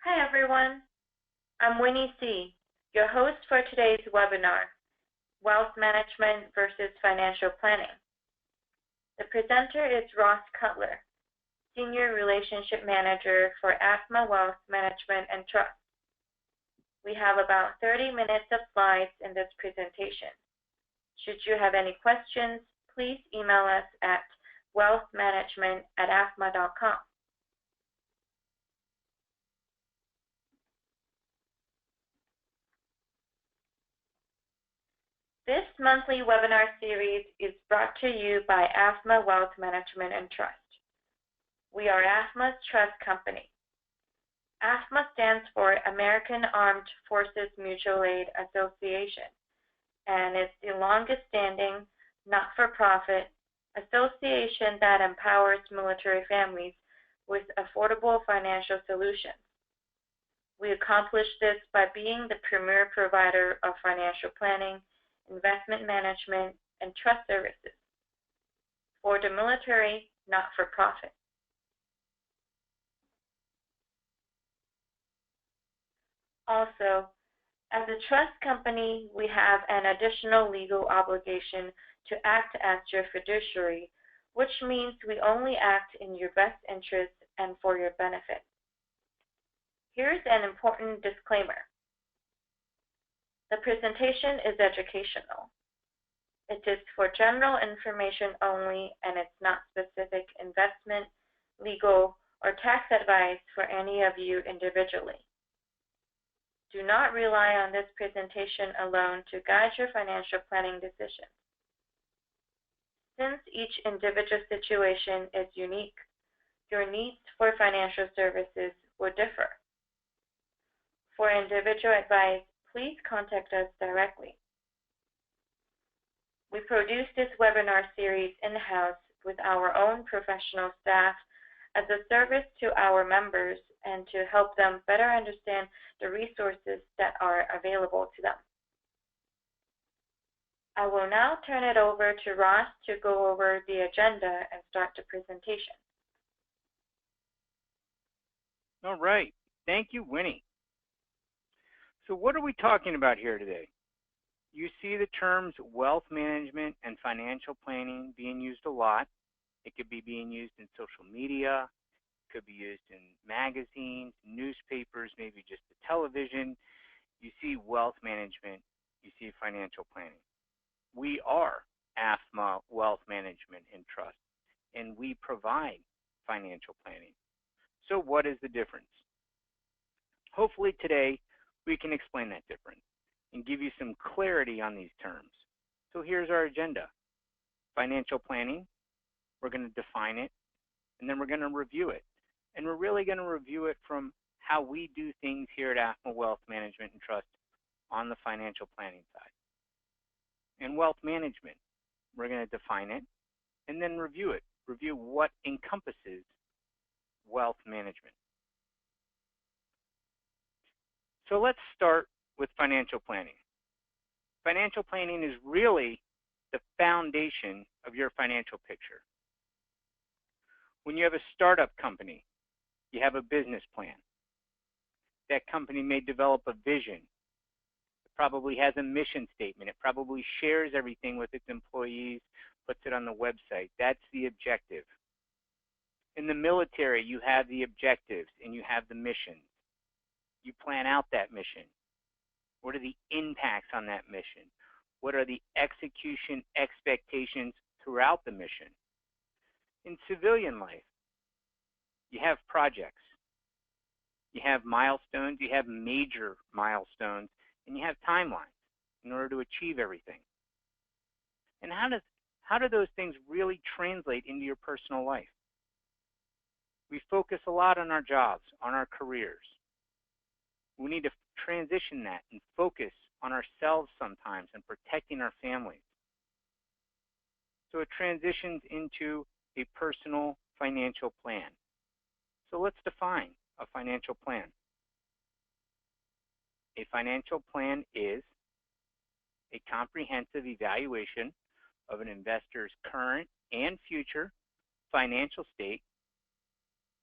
Hi everyone, I'm Winnie C., your host for today's webinar, Wealth Management versus Financial Planning. The presenter is Ross Cutler, Senior Relationship Manager for AAFMAA Wealth Management and Trust. We have about 30 minutes of slides in this presentation. Should you have any questions, please email us at wealthmanagement@aafmaa.com. This monthly webinar series is brought to you by AAFMAA Wealth Management and Trust. We are AAFMAA's trust company. AAFMAA stands for American Armed Forces Mutual Aid Association and is the longest-standing, not-for-profit association that empowers military families with affordable financial solutions. We accomplish this by being the premier provider of financial planning, investment management, and trust services for the military, not-for-profit. Also, as a trust company, we have an additional legal obligation to act as your fiduciary, which means we only act in your best interest and for your benefit. Here's an important disclaimer. The presentation is educational. It is for general information only, and it's not specific investment, legal, or tax advice for any of you individually. Do not rely on this presentation alone to guide your financial planning decisions. Since each individual situation is unique, your needs for financial services will differ. For individual advice, please contact us directly. We produce this webinar series in-house with our own professional staff as a service to our members and to help them better understand the resources that are available to them. I will now turn it over to Ross to go over the agenda and start the presentation. All right. Thank you, Winnie. So what are we talking about here today? You see the terms wealth management and financial planning being used a lot. It could be being used in social media, it could be used in magazines, newspapers, maybe just the television. You see wealth management, you see financial planning. We are AAFMAA Wealth Management and Trust, and we provide financial planning. So what is the difference? Hopefully today, we can explain that difference and give you some clarity on these terms. So here's our agenda. Financial planning, we're going to define it, and then we're going to review it. And we're really going to review it from how we do things here at AAFMAA Wealth Management and Trust on the financial planning side. And wealth management, we're going to define it and then review it, review what encompasses wealth management. So let's start with financial planning. Financial planning is really the foundation of your financial picture. When you have a startup company, you have a business plan. That company may develop a vision. It probably has a mission statement. It probably shares everything with its employees, puts it on the website. That's the objective. In the military, you have the objectives and you have the mission. You plan out that mission. What are the impacts on that mission? What are the execution expectations throughout the mission? In civilian life, you have projects. You have milestones, you have major milestones, and you have timelines in order to achieve everything. And how do those things really translate into your personal life? We focus a lot on our jobs, on our careers. We need to transition that and focus on ourselves sometimes and protecting our families. So it transitions into a personal financial plan. So let's define a financial plan. A financial plan is a comprehensive evaluation of an investor's current and future financial state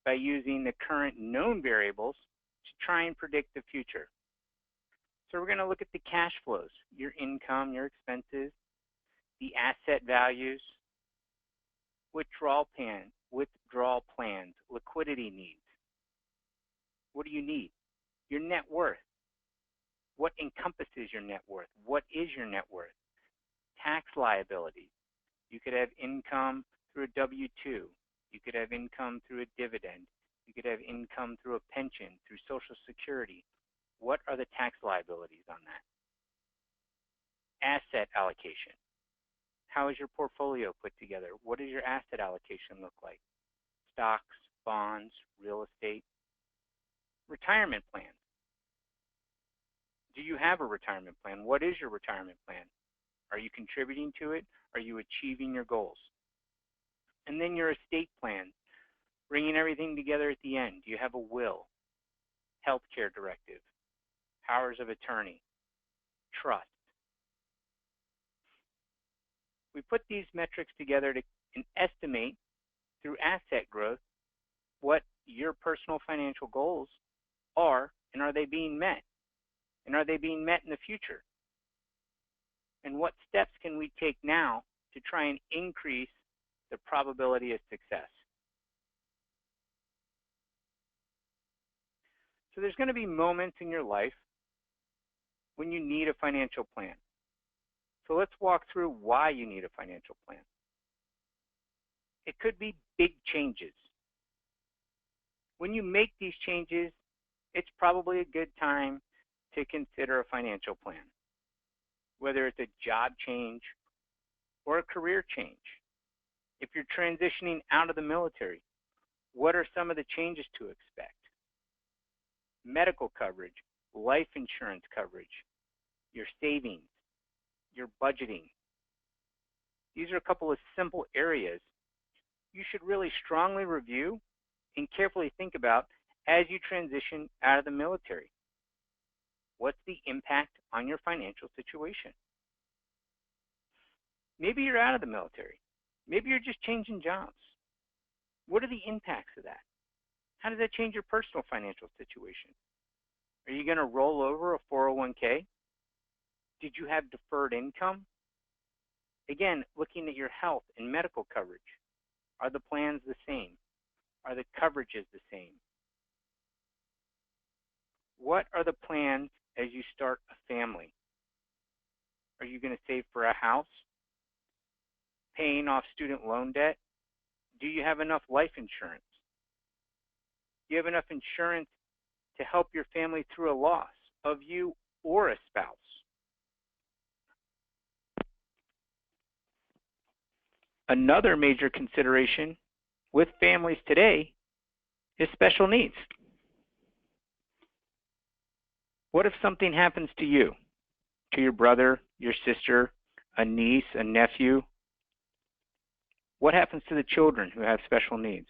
by using the current known variables to try and predict the future. So we're going to look at the cash flows, your income, your expenses, the asset values, withdrawal plans, liquidity needs. What do you need? Your net worth. What encompasses your net worth? What is your net worth? Tax liability. You could have income through a W-2. You could have income through a dividend. You could have income through a pension, through Social Security. What are the tax liabilities on that? Asset allocation. How is your portfolio put together? What does your asset allocation look like? Stocks, bonds, real estate. Retirement plan. Do you have a retirement plan? What is your retirement plan? Are you contributing to it? Are you achieving your goals? And then your estate plan, bringing everything together at the end. Do you have a will, healthcare directive, powers of attorney, trust? We put these metrics together to estimate through asset growth what your personal financial goals are, and are they being met? And are they being met in the future? And what steps can we take now to try and increase the probability of success? So there's going to be moments in your life when you need a financial plan. So let's walk through why you need a financial plan. It could be big changes. When you make these changes, it's probably a good time to consider a financial plan, whether it's a job change or a career change. If you're transitioning out of the military, what are some of the changes to expect? Medical coverage, life insurance coverage, your savings, your budgeting. These are a couple of simple areas you should really strongly review and carefully think about as you transition out of the military. What's the impact on your financial situation? Maybe you're out of the military. Maybe you're just changing jobs. What are the impacts of that? How does that change your personal financial situation? Are you going to roll over a 401k? Did you have deferred income? Again, looking at your health and medical coverage. Are the plans the same? Are the coverages the same? What are the plans as you start a family? Are you going to save for a house? Paying off student loan debt? Do you have enough life insurance? Do you have enough insurance to help your family through a loss of you or a spouse? Another major consideration with families today is special needs. What if something happens to you, to your brother, your sister, a niece, a nephew? What happens to the children who have special needs?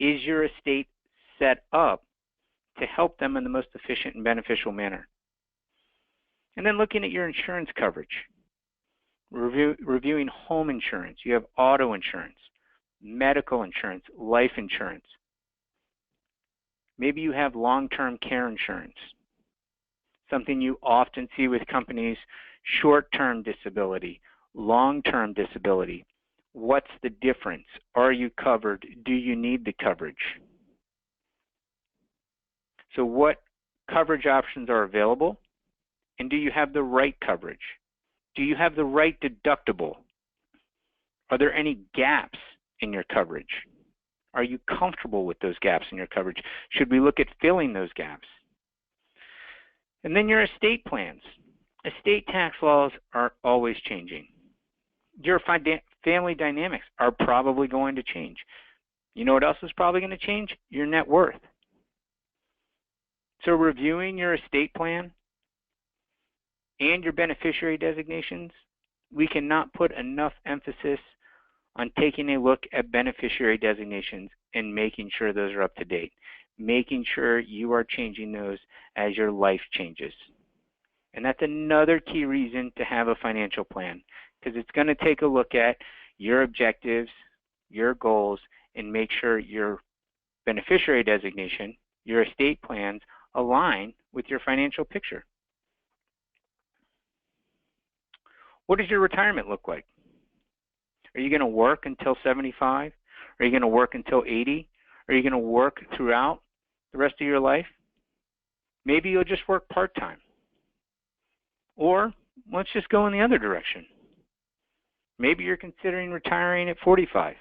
Is your estate set up to help them in the most efficient and beneficial manner? And then looking at your insurance coverage, reviewing home insurance. You have auto insurance, medical insurance, life insurance. Maybe you have long-term care insurance. Something you often see with companies, short-term disability, long-term disability. What's the difference? Are you covered? Do you need the coverage? So what coverage options are available? And do you have the right coverage? Do you have the right deductible? Are there any gaps in your coverage? Are you comfortable with those gaps in your coverage? Should we look at filling those gaps? And then your estate plans. Estate tax laws are always changing. Your family dynamics are probably going to change. You know what else is probably going to change? Your net worth. So reviewing your estate plan and your beneficiary designations, we cannot put enough emphasis on taking a look at beneficiary designations and making sure those are up to date, making sure you are changing those as your life changes. And that's another key reason to have a financial plan, because it's going to take a look at your objectives, your goals, and make sure your beneficiary designation, your estate plans align with your financial picture? What does your retirement look like? Are you going to work until 75? Are you going to work until 80? Are you going to work throughout the rest of your life? Maybe you'll just work part-time. Or let's just go in the other direction. Maybe you're considering retiring at 45,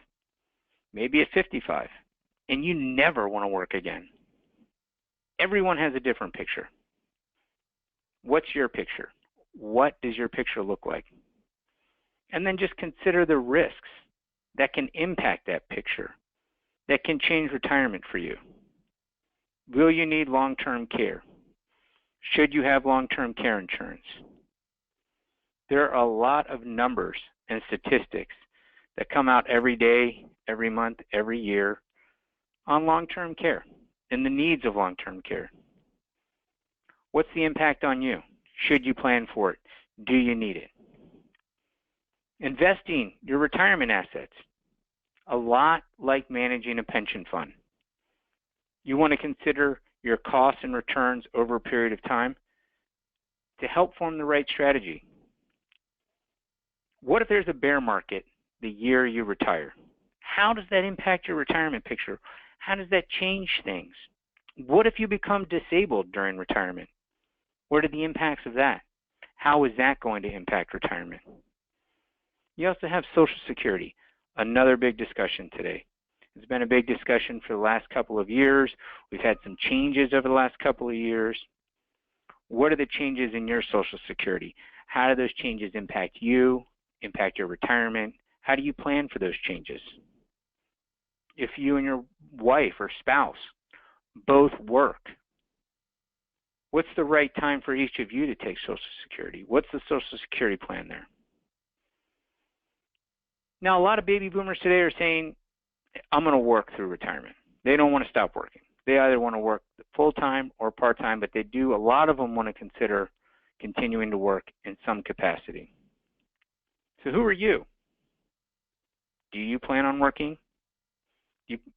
maybe at 55, and you never want to work again. Everyone has a different picture. What's your picture? What does your picture look like? And then just consider the risks that can impact that picture, that can change retirement for you. Will you need long-term care? Should you have long-term care insurance? There are a lot of numbers and statistics that come out every day, every month, every year on long-term care and the needs of long-term care. What's the impact on you? Should you plan for it? Do you need it? Investing your retirement assets, a lot like managing a pension fund. You want to consider your costs and returns over a period of time to help form the right strategy. What if there's a bear market the year you retire? How does that impact your retirement picture? How does that change things? What if you become disabled during retirement? What are the impacts of that? How is that going to impact retirement? You also have Social Security, another big discussion today. It's been a big discussion for the last couple of years. We've had some changes over the last couple of years. What are the changes in your Social Security? How do those changes impact you, impact your retirement? How do you plan for those changes? If you and your wife or spouse both work, what's the right time for each of you to take Social Security? What's the Social Security plan there? Now, a lot of baby boomers today are saying, I'm going to work through retirement. They don't want to stop working. They either want to work full-time or part-time, but a lot of them want to consider continuing to work in some capacity. So who are you? Do you plan on working?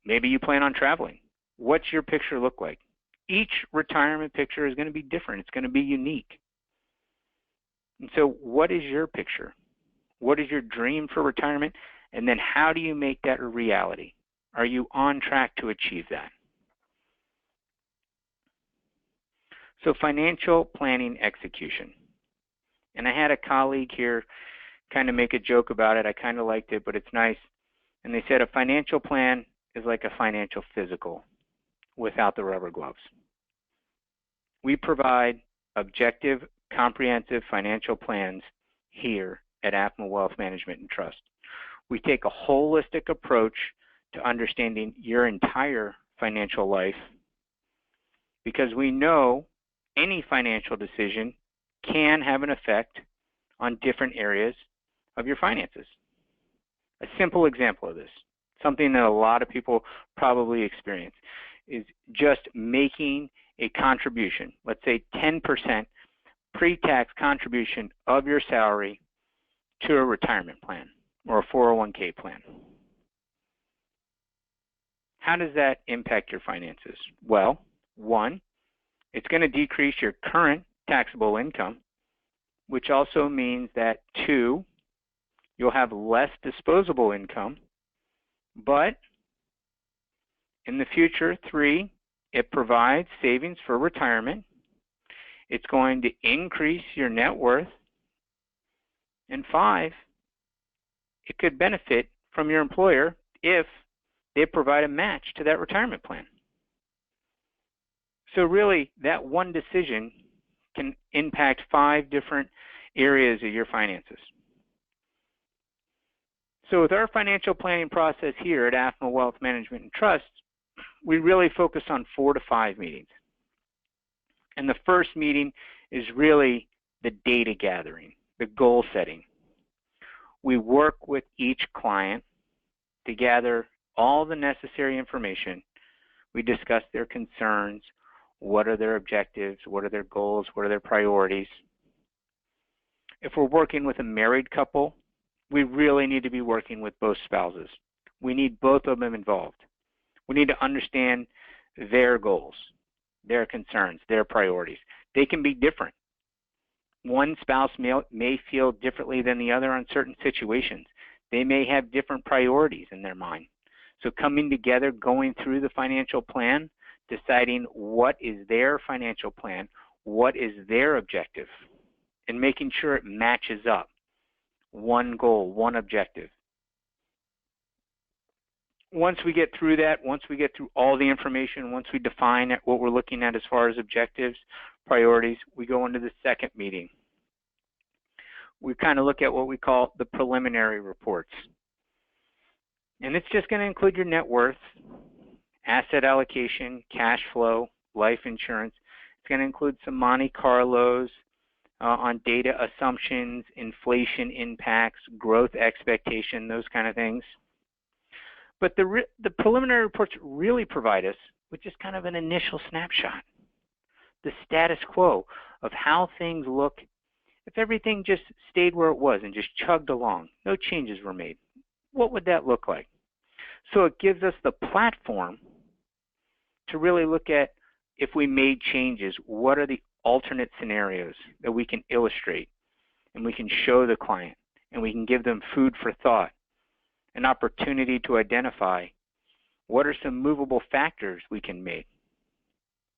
Maybe you plan on traveling. What's your picture look like? Each retirement picture is going to be different. It's going to be unique. And so what is your picture? What is your dream for retirement? And then how do you make that a reality? Are you on track to achieve that? So financial planning execution. And I had a colleague here kind of make a joke about it. I kind of liked it, but it's nice. And they said a financial plan is like a financial physical without the rubber gloves. We provide objective, comprehensive financial plans here at AAFMAA Wealth Management and Trust. We take a holistic approach to understanding your entire financial life because we know any financial decision can have an effect on different areas of your finances. A simple example of this, something that a lot of people probably experience, is just making a contribution, let's say 10% pre-tax contribution of your salary to a retirement plan or a 401k plan. How does that impact your finances? Well, one, it's going to decrease your current taxable income, which also means that two, you'll have less disposable income, but in the future, three, it provides savings for retirement. It's going to increase your net worth. And five, it could benefit from your employer if they provide a match to that retirement plan. So really, that one decision can impact 5 different areas of your finances. So with our financial planning process here at AAFMAA Wealth Management and Trust, we really focus on 4 to 5 meetings. And the first meeting is really the data gathering, the goal setting. We work with each client to gather all the necessary information. We discuss their concerns, what are their objectives, what are their goals, what are their priorities. If we're working with a married couple, we really need to be working with both spouses. We need both of them involved. We need to understand their goals. their concerns, their priorities. They can be different. One spouse may feel differently than the other on certain situations. They may have different priorities in their mind. So coming together, going through the financial plan, deciding what is their financial plan, what is their objective, and making sure it matches up. One goal, one objective. Once we get through that, once we get through all the information, once we define what we're looking at as far as objectives, priorities, we go into the second meeting. We kind of look at what we call the preliminary reports. And it's just going to include your net worth, asset allocation, cash flow, life insurance. It's going to include some Monte Carlos on data assumptions, inflation impacts, growth expectation, those kind of things. But the preliminary reports really provide us with just kind of an initial snapshot, the status quo of how things look if everything just stayed where it was and just chugged along, no changes were made. What would that look like? So it gives us the platform to really look at, if we made changes, what are the alternate scenarios that we can illustrate and we can show the client and we can give them food for thought, an opportunity to identify what are some movable factors we can make.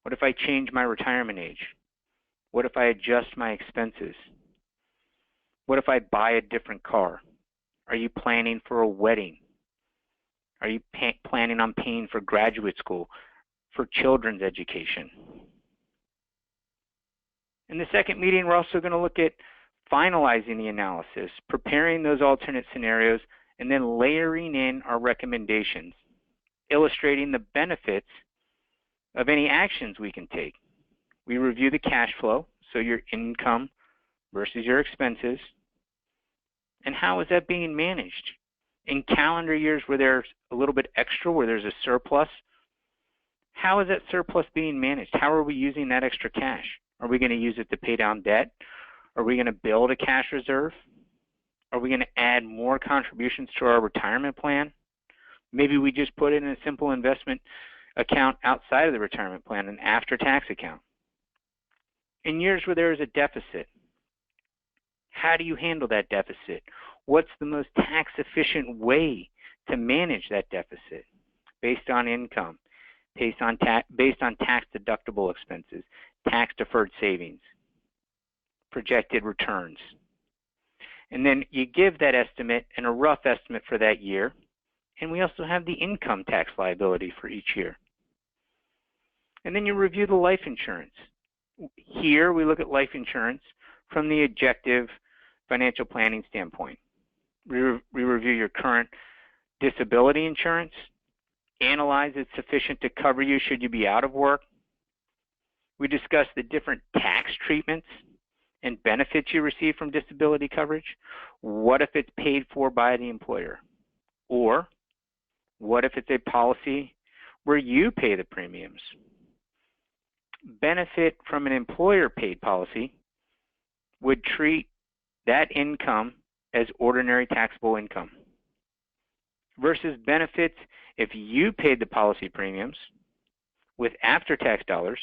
What if I change my retirement age? What if I adjust my expenses? What if I buy a different car? Are you planning for a wedding? Are you planning on paying for graduate school, for children's education? In the second meeting, we're also going to look at finalizing the analysis, preparing those alternate scenarios, and then layering in our recommendations, illustrating the benefits of any actions we can take. We review the cash flow, so your income versus your expenses, and how is that being managed? In calendar years where there's a little bit extra, where there's a surplus, how is that surplus being managed? How are we using that extra cash? Are we going to use it to pay down debt? Are we going to build a cash reserve? Are we going to add more contributions to our retirement plan? Maybe we just put it in a simple investment account outside of the retirement plan, an after-tax account. In years where there is a deficit, how do you handle that deficit? What's the most tax-efficient way to manage that deficit? Based on income, based on tax-deductible expenses, tax-deferred savings, projected returns. And then you give that estimate and a rough estimate for that year, and we also have the income tax liability for each year. And then you review the life insurance. Here we look at life insurance from the objective financial planning standpoint. We review your current disability insurance, analyze it's sufficient to cover you should you be out of work. We discuss the different tax treatments and benefits you receive from disability coverage. What if it's paid for by the employer? Or what if it's a policy where you pay the premiums? Benefit from an employer-paid policy would treat that income as ordinary taxable income, versus benefits if you paid the policy premiums with after-tax dollars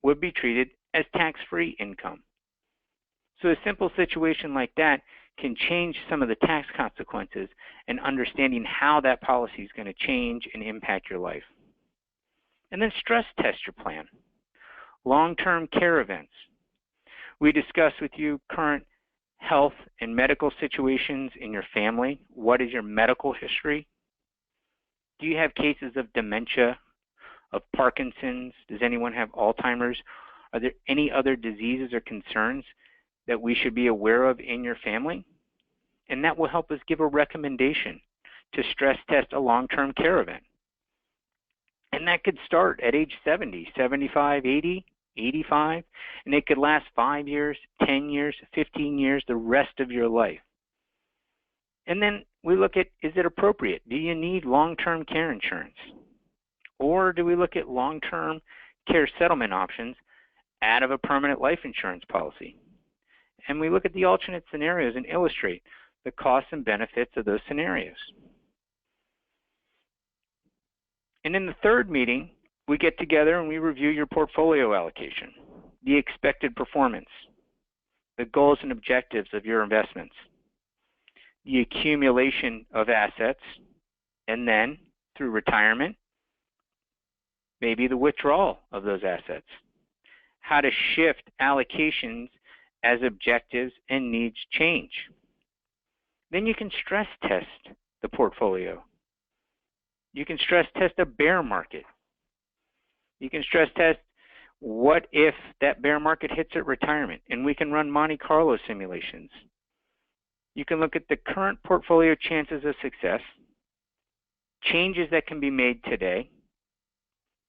would be treated as tax-free income. So a simple situation like that can change some of the tax consequences and understanding how that policy is going to change and impact your life. And then stress test your plan. Long-term care events. We discuss with you current health and medical situations in your family. What is your medical history? Do you have cases of dementia, of Parkinson's? Does anyone have Alzheimer's? Are there any other diseases or concerns that we should be aware of in your family? And that will help us give a recommendation to stress test a long-term care event. And that could start at age 70, 75, 80, 85, and it could last 5 years, 10 years, 15 years, the rest of your life. And then we look at, is it appropriate? Do you need long-term care insurance? Or do we look at long-term care settlement options out of a permanent life insurance policy? And we look at the alternate scenarios and illustrate the costs and benefits of those scenarios. And in the third meeting, we get together and we review your portfolio allocation, the expected performance, the goals and objectives of your investments, the accumulation of assets, and then through retirement, maybe the withdrawal of those assets, how to shift allocations as objectives and needs change. Then you can stress test the portfolio. You can stress test a bear market. You can stress test what if that bear market hits at retirement, and we can run Monte Carlo simulations. You can look at the current portfolio chances of success, changes that can be made today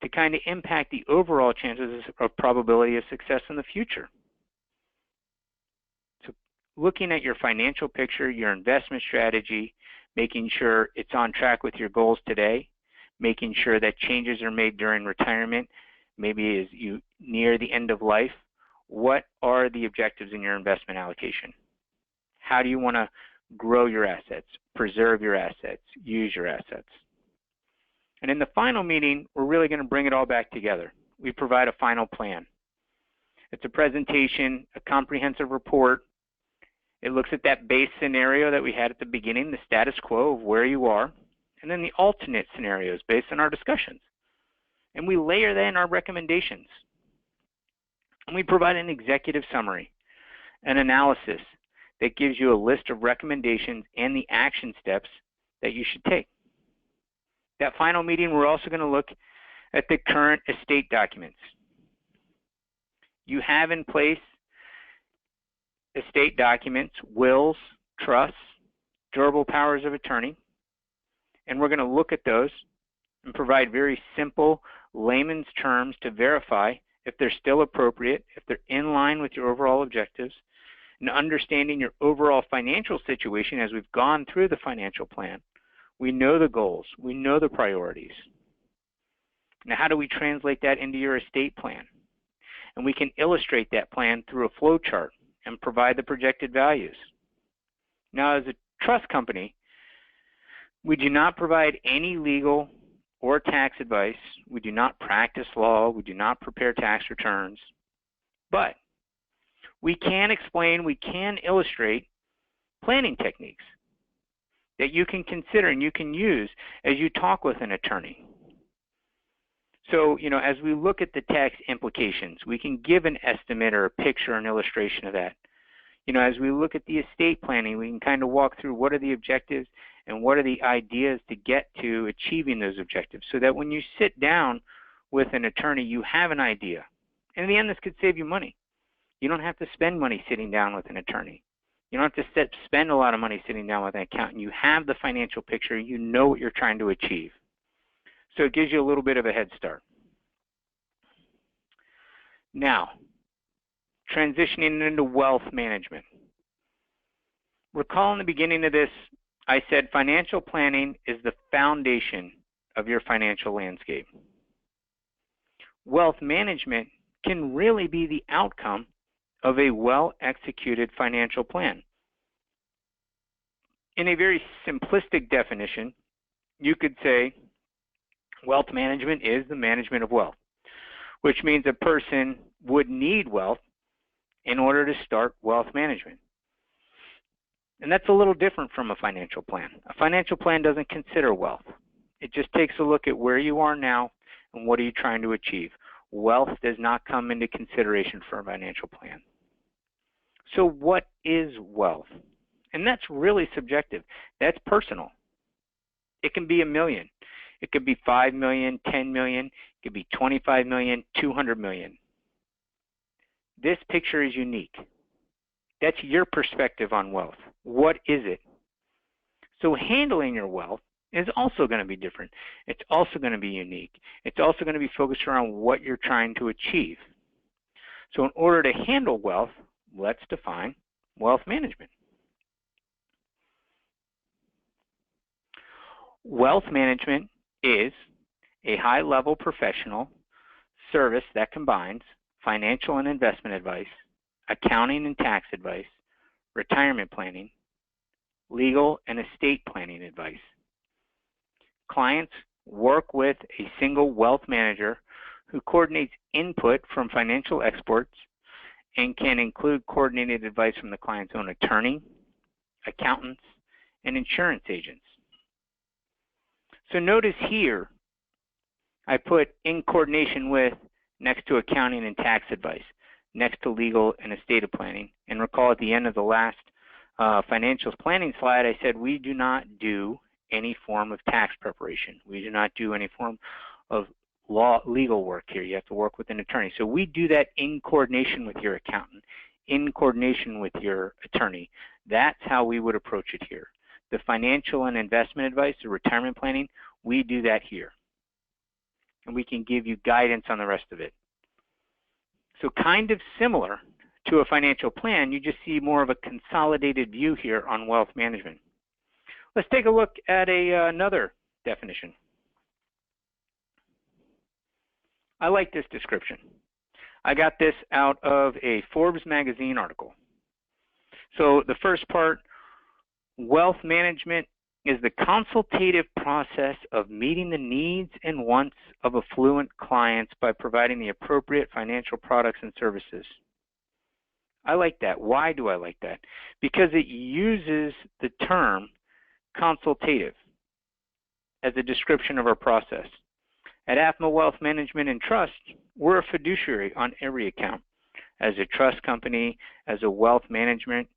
to kind of impact the overall chances of probability of success in the future. So looking at your financial picture, your investment strategy, making sure it's on track with your goals today, making sure that changes are made during retirement, maybe as you near the end of life. What are the objectives in your investment allocation? How do you want to grow your assets, preserve your assets, use your assets? And in the final meeting, we're really going to bring it all back together. We provide a final plan. It's a presentation, a comprehensive report. It looks at that base scenario that we had at the beginning, the status quo of where you are, and then the alternate scenarios based on our discussions. And we layer that in our recommendations. And we provide an executive summary, an analysis that gives you a list of recommendations and the action steps that you should take. That final meeting, we're also going to look at the current estate documents. You have in place estate documents, wills, trusts, durable powers of attorney, and we're going to look at those and provide very simple layman's terms to verify if they're still appropriate, if they're in line with your overall objectives, and understanding your overall financial situation as we've gone through the financial plan. We know the goals. We know the priorities. Now, how do we translate that into your estate plan? And we can illustrate that plan through a flow chart and provide the projected values. Now, as a trust company, we do not provide any legal or tax advice. We do not practice law. We do not prepare tax returns. But we can explain, we can illustrate planning techniques that you can consider and you can use as you talk with an attorney. So, as we look at the tax implications, we can give an estimate or a picture, an illustration of that. As we look at the estate planning, we can kind of walk through what are the objectives and what are the ideas to get to achieving those objectives, so that when you sit down with an attorney, you have an idea. And in the end, this could save you money. You don't have to spend money sitting down with an attorney. You don't have to spend a lot of money sitting down with an accountant. You have the financial picture. You know what you're trying to achieve. So it gives you a little bit of a head start. Now, transitioning into wealth management. Recall in the beginning of this, I said financial planning is the foundation of your financial landscape. Wealth management can really be the outcome of a well-executed financial plan. In a very simplistic definition, you could say wealth management is the management of wealth, which means a person would need wealth in order to start wealth management. And that's a little different from a financial plan. A financial plan doesn't consider wealth. It just takes a look at where you are now and what are you trying to achieve. Wealth does not come into consideration for a financial plan. So what is wealth? And that's really subjective. That's personal. It can be $1 million. It could be $5 million, $10 million. It could be $25 million, $200 million. This picture is unique. That's your perspective on wealth. What is it? So handling your wealth is also going to be different. It's also going to be unique. It's also going to be focused around what you're trying to achieve. So in order to handle wealth, let's define wealth management. Wealth management is a high-level professional service that combines financial and investment advice, accounting and tax advice, retirement planning, legal and estate planning advice. Clients work with a single wealth manager who coordinates input from financial experts and can include coordinated advice from the client's own attorney, accountants, and insurance agents. So notice here, I put in coordination with next to accounting and tax advice, next to legal and estate planning. And recall at the end of the last financials planning slide, I said we do not do any form of tax preparation. We do not do any form of legal work here. You have to work with an attorney. So we do that in coordination with your accountant, in coordination with your attorney. That's how we would approach it here. The financial and investment advice, the retirement planning, we do that here. And we can give you guidance on the rest of it. So kind of similar to a financial plan, you just see more of a consolidated view here on wealth management. Let's take a look at another definition. I like this description. I got this out of a Forbes magazine article. So the first part, wealth management is the consultative process of meeting the needs and wants of affluent clients by providing the appropriate financial products and services. I like that. Why do I like that? Because it uses the term consultative as a description of our process. At AAFMAA Wealth Management and Trust, we're a fiduciary on every account. As a trust company, as a wealth management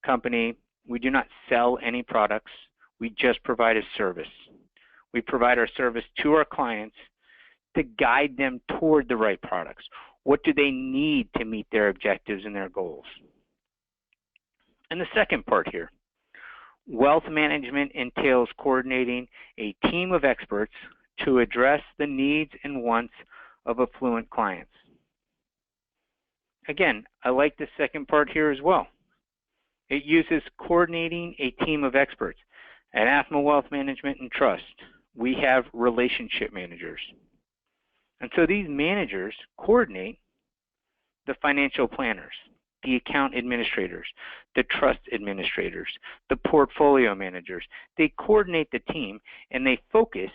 company, we do not sell any products. We just provide a service. We provide our service to our clients to guide them toward the right products. What do they need to meet their objectives and their goals? And the second part here, wealth management entails coordinating a team of experts to address the needs and wants of affluent clients. Again, I like the second part here as well. It uses coordinating a team of experts. At AAFMAA Wealth Management and Trust, we have relationship managers. And so these managers coordinate the financial planners, the account administrators, the trust administrators, the portfolio managers. They coordinate the team and they focus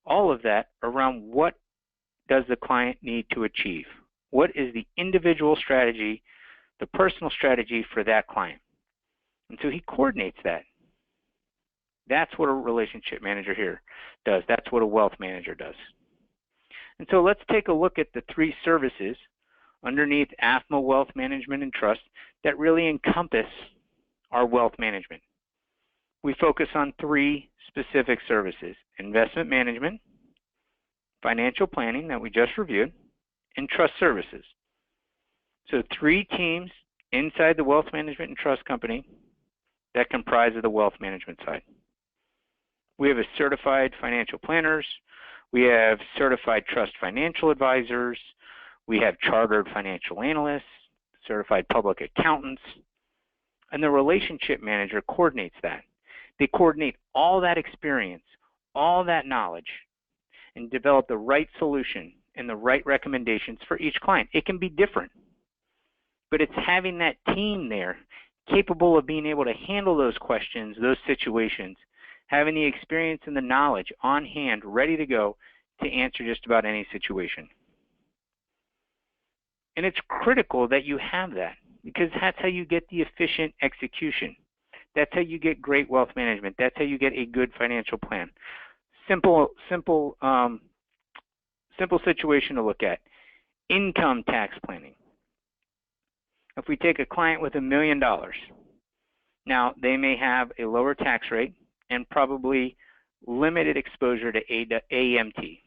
all of that around what does the client need to achieve? What is the individual strategy, the personal strategy for that client? And so he coordinates that. That's what a relationship manager here does. That's what a wealth manager does. And so let's take a look at the three services underneath AAFMAA Wealth Management and Trust that really encompass our wealth management. We focus on three specific services: investment management, financial planning that we just reviewed, and trust services. So three teams inside the wealth management and trust company that comprise of the wealth management side. We have a certified financial planners, we have certified trust financial advisors, we have chartered financial analysts, certified public accountants, and the relationship manager coordinates that. They coordinate all that experience, all that knowledge, and develop the right solution and the right recommendations for each client. It can be different, but it's having that team there capable of being able to handle those questions, those situations, having the experience and the knowledge on hand, ready to go to answer just about any situation. And it's critical that you have that, because that's how you get the efficient execution. That's how you get great wealth management. That's how you get a good financial plan. Simple situation to look at. Income tax planning. If we take a client with $1 million, now they may have a lower tax rate and probably limited exposure to AMT.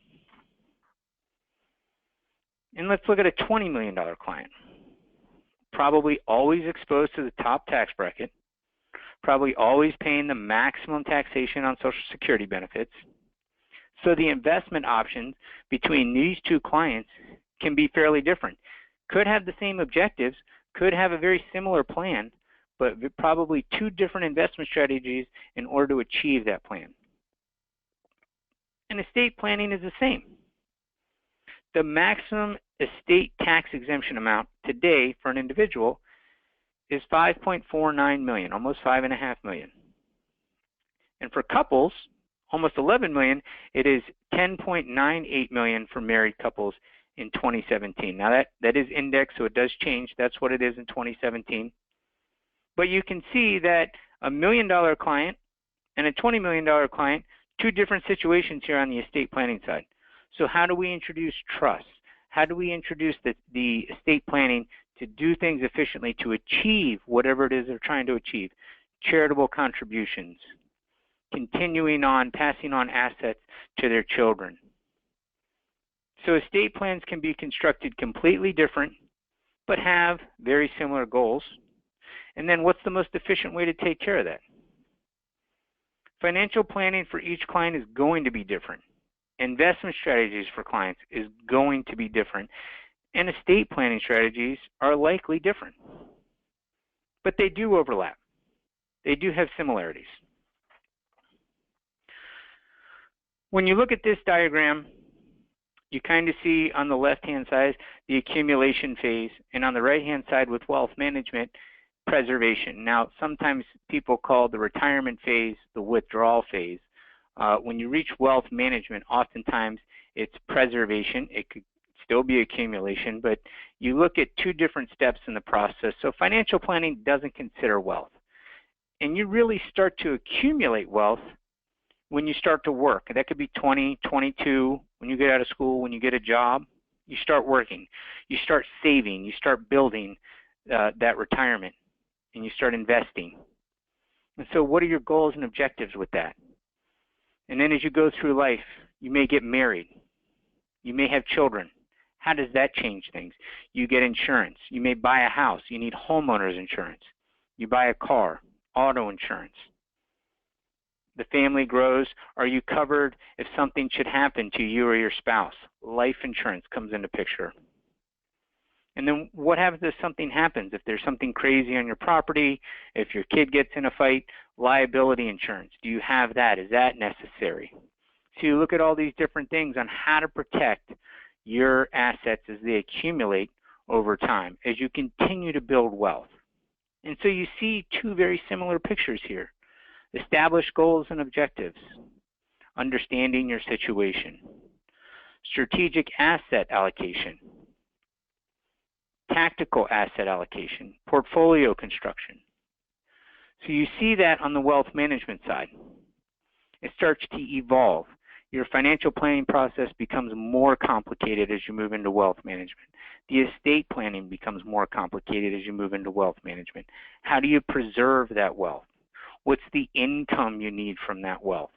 And let's look at a $20 million client. Probably always exposed to the top tax bracket, probably always paying the maximum taxation on Social Security benefits. So the investment options between these two clients can be fairly different. Could have the same objectives, could have a very similar plan, but probably two different investment strategies in order to achieve that plan. And estate planning is the same. The maximum estate tax exemption amount today for an individual is $5.49 million, almost $5.5 million. And for couples, almost 11 million, it is 10.98 million for married couples in 2017. Now that is indexed, so it does change. That's what it is in 2017. But you can see that $1 million client and a $20 million client, two different situations here on the estate planning side. So how do we introduce trust? How do we introduce the estate planning to do things efficiently to achieve whatever it is they're trying to achieve? Charitable contributions, continuing on, passing on assets to their children. So estate plans can be constructed completely different, but have very similar goals. And then what's the most efficient way to take care of that? Financial planning for each client is going to be different. Investment strategies for clients is going to be different. And estate planning strategies are likely different. But they do overlap. They do have similarities. When you look at this diagram, you kind of see on the left-hand side the accumulation phase, and on the right-hand side with wealth management, preservation. Now, sometimes people call the retirement phase the withdrawal phase. When you reach wealth management, oftentimes it's preservation. It could still be accumulation, but you look at two different steps in the process. So financial planning doesn't consider wealth. And you really start to accumulate wealth when you start to work. That could be 20, 22, when you get out of school, when you get a job, you start working. You start saving. You start building that retirement, and you start investing. And so what are your goals and objectives with that? And then as you go through life, you may get married. You may have children. How does that change things? You get insurance. You may buy a house. You need homeowners insurance. You buy a car, auto insurance. The family grows. Are you covered if something should happen to you or your spouse? Life insurance comes into picture. And then what happens if something happens? If there's something crazy on your property, if your kid gets in a fight, liability insurance. Do you have that? Is that necessary? So you look at all these different things on how to protect your assets as they accumulate over time, as you continue to build wealth. And so you see two very similar pictures here. Establish goals and objectives, understanding your situation, strategic asset allocation, tactical asset allocation, portfolio construction. So you see that on the wealth management side. It starts to evolve. Your financial planning process becomes more complicated as you move into wealth management. The estate planning becomes more complicated as you move into wealth management. How do you preserve that wealth? What's the income you need from that wealth?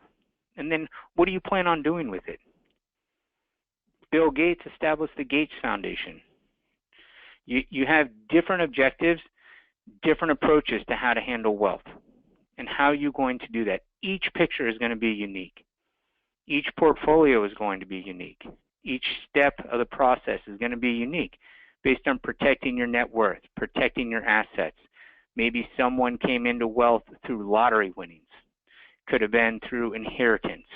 And then what do you plan on doing with it? Bill Gates established the Gates Foundation. You have different objectives, different approaches to how to handle wealth. And how are you going to do that? Each picture is going to be unique. Each portfolio is going to be unique. Each step of the process is going to be unique based on protecting your net worth, protecting your assets. Maybe someone came into wealth through lottery winnings. Could have been through inheritance.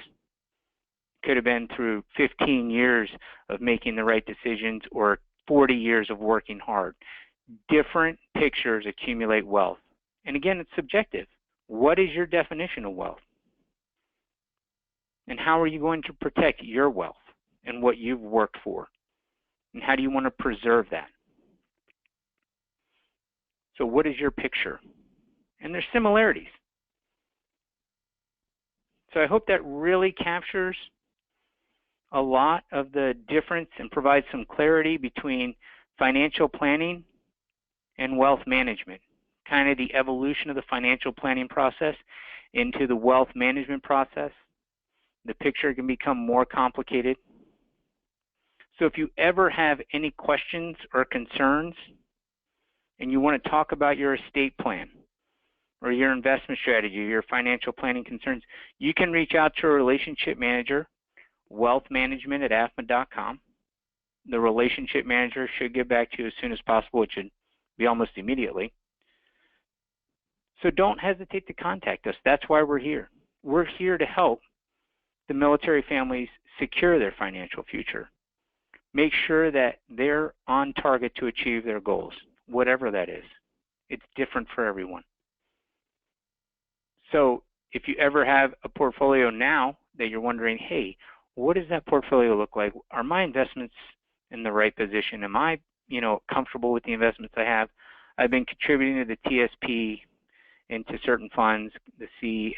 Could have been through 15 years of making the right decisions or 40 years of working hard. Different pictures accumulate wealth. And again, it's subjective. What is your definition of wealth? And how are you going to protect your wealth and what you've worked for? And how do you want to preserve that? So what is your picture? And there's similarities. So I hope that really captures a lot of the difference and provides some clarity between financial planning and wealth management, kind of the evolution of the financial planning process into the wealth management process. The picture can become more complicated. So if you ever have any questions or concerns and you want to talk about your estate plan or your investment strategy, your financial planning concerns, you can reach out to a relationship manager, wealthmanagement@afma.com. The relationship manager should get back to you as soon as possible. It should be almost immediately. So don't hesitate to contact us. That's why we're here. We're here to help the military families secure their financial future. Make sure that they're on target to achieve their goals, whatever that is. It's different for everyone. So if you ever have a portfolio now that you're wondering, hey, what does that portfolio look like? Are my investments in the right position? Am I, comfortable with the investments I have? I've been contributing to the TSP into certain funds, the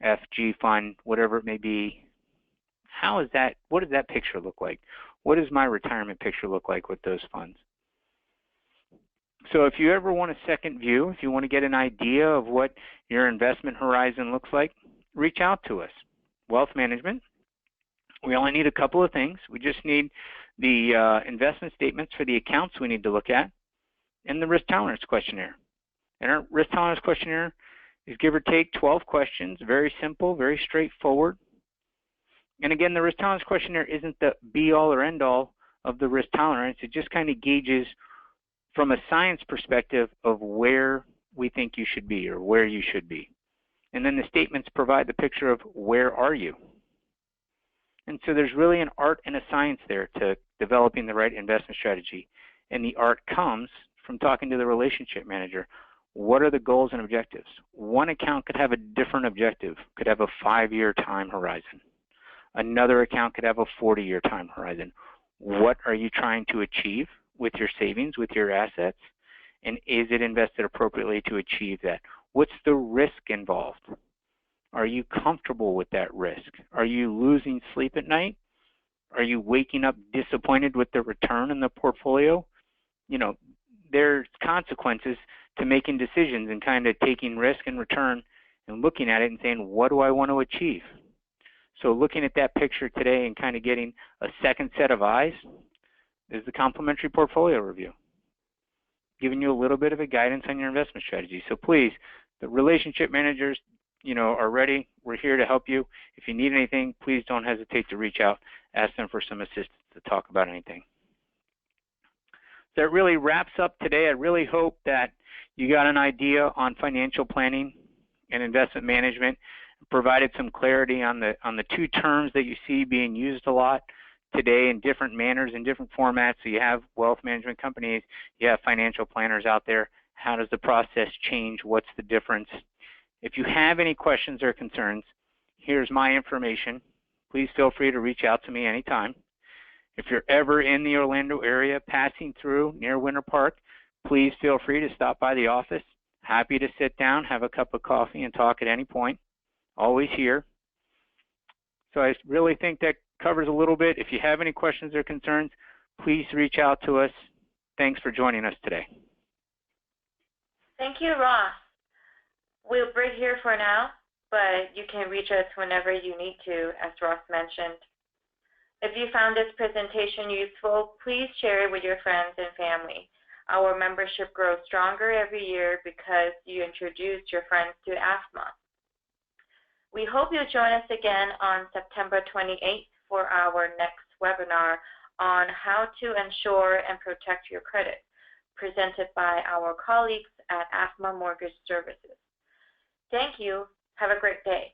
CSIFG fund, whatever it may be. How is that? What does that picture look like? What does my retirement picture look like with those funds? So if you ever want a second view, if you want to get an idea of what your investment horizon looks like, reach out to us. Wealth management. We only need a couple of things. We just need the investment statements for the accounts we need to look at and the risk tolerance questionnaire. And our risk tolerance questionnaire is give or take 12 questions, very simple, very straightforward. And again, the risk tolerance questionnaire isn't the be-all or end-all of the risk tolerance. It just kind of gauges from a science perspective of where we think you should be or where you should be. And then the statements provide the picture of where are you. And so there's really an art and a science there to developing the right investment strategy. And the art comes from talking to the relationship manager. What are the goals and objectives? One account could have a different objective, could have a 5-year time horizon. Another account could have a 40-year time horizon. What are you trying to achieve with your savings, with your assets? And is it invested appropriately to achieve that? What's the risk involved? Are you comfortable with that risk? Are you losing sleep at night? Are you waking up disappointed with the return in the portfolio? There's consequences to making decisions and kind of taking risk and return and looking at it and saying, what do I want to achieve? So looking at that picture today and kind of getting a second set of eyes is the complimentary portfolio review, giving you a little bit of a guidance on your investment strategy. So please, the relationship managers, are ready. We're here to help you. If you need anything, please don't hesitate to reach out, ask them for some assistance to talk about anything. That really wraps up today. I really hope that you got an idea on financial planning and investment management, provided some clarity on the two terms that you see being used a lot today in different manners, in different formats. So you have wealth management companies, you have financial planners out there. How does the process change? What's the difference? If you have any questions or concerns, here's my information. Please feel free to reach out to me anytime. If you're ever in the Orlando area passing through near Winter Park, please feel free to stop by the office. Happy to sit down, have a cup of coffee, and talk at any point. Always here. So I really think that covers a little bit. If you have any questions or concerns, please reach out to us. Thanks for joining us today. Thank you, Ross. We'll break here for now, but you can reach us whenever you need to, as Ross mentioned. If you found this presentation useful, please share it with your friends and family. Our membership grows stronger every year because you introduced your friends to AAFMAA. We hope you'll join us again on September 28th for our next webinar on how to ensure and protect your credit, presented by our colleagues at AAFMAA Mortgage Services. Thank you. Have a great day.